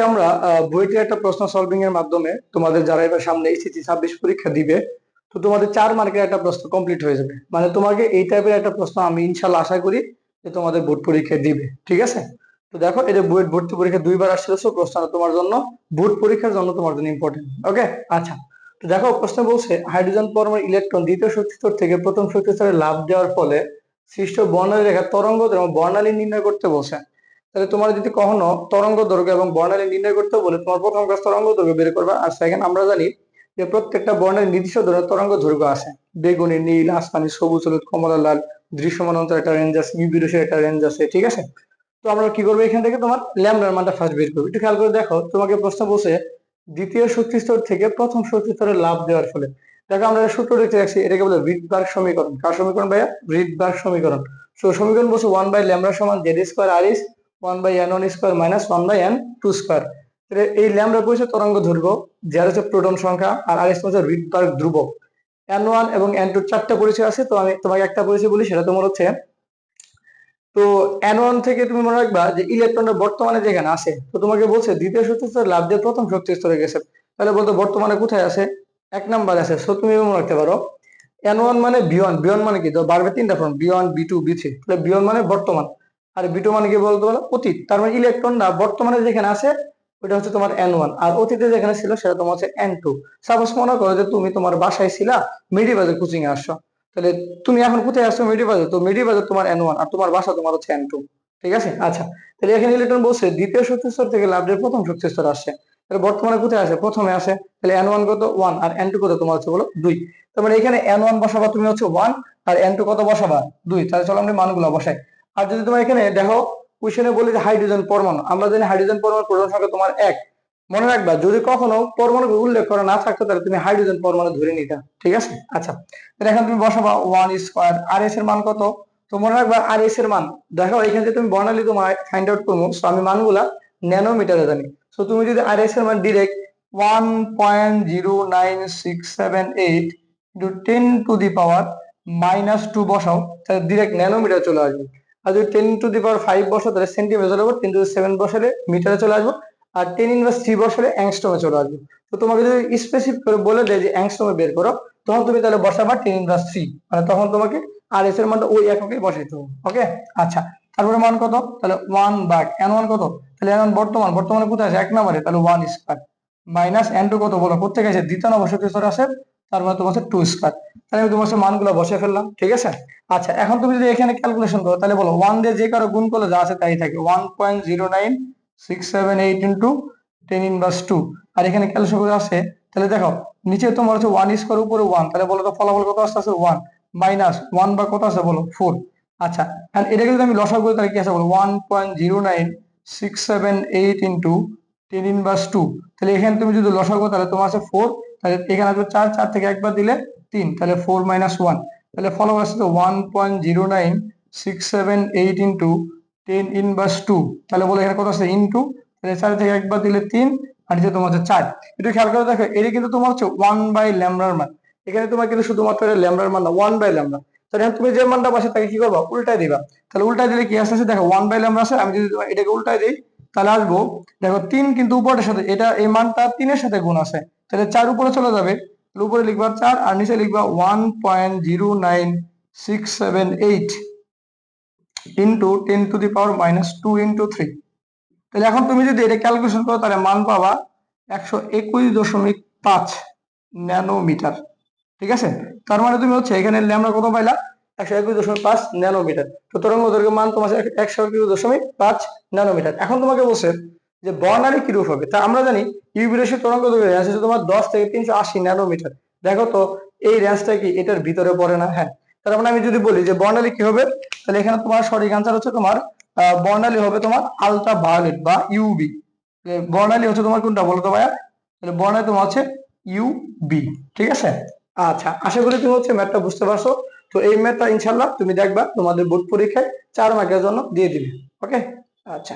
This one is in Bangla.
আমরা বুয়েটের একটা প্রশ্ন সলভিং এর মাধ্যমে তোমাদের যারা এবার সামনে এসএসসি 26 পরীক্ষা দিবে, তো তোমাদের 4 মার্কের একটা প্রশ্ন কমপ্লিট হয়ে যাবে। মানে তোমাকে এই টাইপের একটা প্রশ্ন আমি ইনশাল্লাহ আশা করি যে তোমাদের বোর্ড পরীক্ষায় দিবে। ঠিক আছে? তো দেখো, এটা বুয়েট ভর্তি পরীক্ষা দুইবার আসছিল, সো প্রশ্নটা তোমার জন্য বোর্ড পরীক্ষার জন্য তোমার জন্য ইম্পর্টেন্ট। ওকে, আচ্ছা। তো দেখো, প্রশ্ন বলছে হাইড্রোজেন পরমাণুর ইলেকট্রন দ্বিতীয় শক্তি স্তর থেকে প্রথম শক্তি স্তরে লাফ দেওয়ার ফলে সৃষ্ট বর্ণালী রেখা তরঙ্গ এবং বর্ণালী নির্ণয় করতে বলছে। তাহলে তোমার যদি কখনো তরঙ্গ দৈর্ঘ্য এবং বর্ণালী নির্ণয় করতে বলে, তোমার প্রথম কাজ তরঙ্গ দৈর্ঘ্য বের করবা। আর সেকেন্ড, আমরা জানি যে প্রত্যেকটা বর্ণের নির্দিষ্ট ধরনের তরঙ্গ দৈর্ঘ্য আছে। বেগুনি, নীল, আসমানি, সবুজ, হলুদ, কমলা, লাল, দৃশ্যমান অন্তর একটা রেঞ্জ আছে, ইউভি রশ্মির একটা রেঞ্জ আছে। ঠিক আছে? তো আমরা কি করবো, এখান থেকে তোমার ল্যামডার মানটা ফার্স্ট বের করবো। একটু খেয়াল করে দেখো, তোমাকে প্রশ্ন বলছে দ্বিতীয় শক্তি স্তর থেকে প্রথম শক্তি স্তরে লাফ দেওয়ার ফলে। দেখো, আমরা সূত্র দেখতে রাখছি, এটাকে বলে রিডবার্গ সমীকরণ। কার সমীকরণ ভাইয়া? রিডবার্গ সমীকরণ। তো সমীকরণ বলছে 1/λ সমান জেড স্কোয়ার আর ইস 1/n1 square minus 1/n2 square. এই ল্যামডা বলছে তরঙ্গ দৈর্ঘ্য, যার হচ্ছে প্রোটন সংখ্যা, আর আর হচ্ছে রিডবার্গ ধ্রুবক। n1 এবং n2 চারটা পরিচয় আছে, তো আমি তোমাকে একটা পরিচয় বলি, সেটা তোমার হচ্ছে, তো n1 থেকে তুমি মনে রাখবা যে ইলেকট্রনটা বর্তমানে যেখানে আছে। তো তোমাকে বলছে দ্বিতীয় শক্তি স্তরে লাফ দিয়ে প্রথম শক্তি স্তরে গেছে, তাহলে বলতো বর্তমানে কোথায় আছে? 1 নাম্বার আছে। সো তুমি মনে রাখতে পারো n1 মানে b1, b1 মানে কি? তো বাড়বে তিনটা ফর্ম, b1 b2 b3। তাহলে b1 মানে বর্তমান, আর b2 মানে কি বলতে বলো? অতীত। তার মানে ইলেকট্রনটা বর্তমানে যেখানে আছে ওটা হচ্ছে তোমার n1, আর অতীতে যেখানে ছিল সেটা তোমার হচ্ছে n2। সাপোজ মনে করো যে তুমি তোমার বাসায় ছিলা, মিডি বাজার কোচিং এ আসছো, তাহলে তুমি এখন কোথায় আসছো? মিডি বাজার। তো মিডি বাজার তোমার n1, আর তোমার বাসা তোমার হচ্ছে n2। ঠিক আছে? আচ্ছা, তাহলে এখানে ইলেকট্রন বলছে দ্বিতীয় শক্তি স্তর থেকে লাফ দিয়ে প্রথম শক্তি স্তরে আসছে, তাহলে বর্তমানে কোথায় আছে? প্রথমে আসে। তাহলে n1 কত? 1, আর n2 কত তোমার হচ্ছে বলো? 2। তার মানে এখানে n1 বসাবা তুমি হচ্ছে 1, আর n2 কত বসাবা? 2। তাহলে চলো আমরা মানগুলো বসাই। আর যদি তোমার এখানে দেখো কোশ্চেনে বলি যে হাইড্রোজেন পরমাণু, আমরা জানি হাইড্রোজেন পরমাণু প্রোটন সংখ্যা তোমার 1। মনে রাখবা, যদি কখনো পরমাণু উল্লেখ করা না থাকতো তাহলে তুমি হাইড্রোজেন পরমাণু ধরে নিতা। ঠিক আছে? আচ্ছা, তাহলে এখন তুমি বসাবা 1 স্কয়ার। আর এস এর মান কত? তো মনে রাখবা আর এস এর মান, দেখো এখানে যে তুমি বর্ণালী তোমার ফাইন্ড আউট করবো, সো আমি মানগুলা ন্যানোমিটারে জানি। সো তুমি যদি আর এস এর মান ডিরেক্ট 1.09678 ইন্টু 10⁻⁻2 বসাও, তাহলে ডিরেক্ট ন্যানোমিটার চলে আসবে। আর যদি 10⁵ বসাও তাহলে সেন্টিমিটার চলে আসবে, 10⁷ বসালে মিটারে চলে আসবে, আর 10⁻³ বসালে অ্যাংস্ট্রমে চলে আসবে। তো তোমাকে যদি স্পেসিফিক করে বলে দেয় যে অ্যাংস্ট্রমে বের করো, তখন তুমি তাহলে বসাবা 10⁻³, মানে তখন তোমাকে আর এস এর মানটা ওই এককে বসাইতে হবে। ওকে, আচ্ছা। তারপরে মান কত? তাহলে 1/n1 কত? তাহলে n1 বর্তমানে কোথায় আছে? 1 নম্বরে, তাহলে 1 স্কয়ার মাইনাস n2 কত বলো? কোথেকে আছে? দ্বিতীয় নম্বর শক্তি স্তরে আছে, তার মানে তোমার 2 স্কয়ার। তাহলে আমি তোমার মানগুলো বসে ফেললাম। ঠিক আছে? আচ্ছা, এখন তুমি যদি এখানে ক্যালকুলেশন করো, তাহলে বলো 1 দিয়ে যে কারো গুণ করলে যা আছে তাই থাকে, 1.09678 ইন্টু 10⁻²। আর এখানে ক্যালকুলেশন করে আছে, তাহলে দেখো নিচে তোমার হচ্ছে 1 স্কয়ার, উপরে 1, তাহলে বলো তো ফলাফল কত আসছে? 1 মাইনাস 1 বা কত আছে বলো? 4। আচ্ছা, আর এটাকে যদি আমি লসাগু করি তাহলে কি আছে বলো? 1.09678 ইন্টু 10⁻²। তাহলে এখানে তুমি যদি লসাগু তাহলে তোমার আছে 4, তাহলে এখানে আসবে 4, 4 থেকে একবার দিলে 3, তাহলে 4 - 1, তাহলে ফলাফল আসছে 1.09678 ইন্টু 10⁻²। তাহলে বলো এখানে কত আছে? ইন্টু, তাহলে 4 থেকে একবার দিলে 3, আর নিচে তোমার হচ্ছে 4। একটু খেয়াল করে দেখো, এটা কিন্তু তোমার হচ্ছে 1/λ মান। এখানে তোমার কিন্তু শুধুমাত্র ল্যামডার মান না, 1/λ। তাহলে তুমি যে মানটা পাশে তাকে কি করবা? উল্টাই দিবা। তাহলে উল্টাই দিলে কি আসছে? দেখো 1/λ আছে, আমি যদি এটাকে উল্টাই দিই তাহলে আসবো, দেখো 3 কিন্তু উপরের সাথে, এটা এই মানটা 3 এর সাথে গুণ আছে, তাহলে 4 উপরে চলে যাবে, তাহলে উপরে লিখবা 4 আর নিচে লিখবা 1.09678 ইন্টু 10⁻² ইন্টু 3। তাহলে এখন তুমি যদি এটা ক্যালকুলেশন করো তাহলে মান পাবা 121.5 ন্যানোমিটার। ঠিক আছে? তার মানে তুমি হচ্ছে এখানে ল্যামডা কত পাইলা? 121.5 ন্যানোমিটার। তো তরঙ্গ দৈর্ঘ্য মান তোমার 121.5 ন্যানোমিটার। এখন তোমাকে বলছে যে বর্ণালী কিরূপ হবে। তা আমরা জানি ইউভি রেশির তরঙ্গ দৈর্ঘ্য রেঞ্জ হচ্ছে তোমার 10 থেকে 380 ন্যানোমিটার। দেখো তো এই রেঞ্জটা কি এটার ভিতরে পড়ে না? হ্যাঁ। তার মানে আমি যদি বলি যে বর্ণালী কি হবে, তাহলে এখানে তোমার সঠিক আনসার হচ্ছে তোমার বর্ণালী হবে তোমার আলট্রা ভায়োলেট বা ইউবি। বর্ণালী হচ্ছে তোমার কোনটা বলো তো ভাইয়া? তাহলে বর্ণালী তোমার হচ্ছে ইউবি। ঠিক আছে? আচ্ছা, আশা করি তুমি হচ্ছে ম্যাথটা বুঝতে পারছো। তো এই ম্যাথটা ইনশাল্লাহ তুমি দেখবা তোমাদের বোর্ড পরীক্ষায় 4 মার্কের জন্য দিয়ে দিবে। ওকে, আচ্ছা।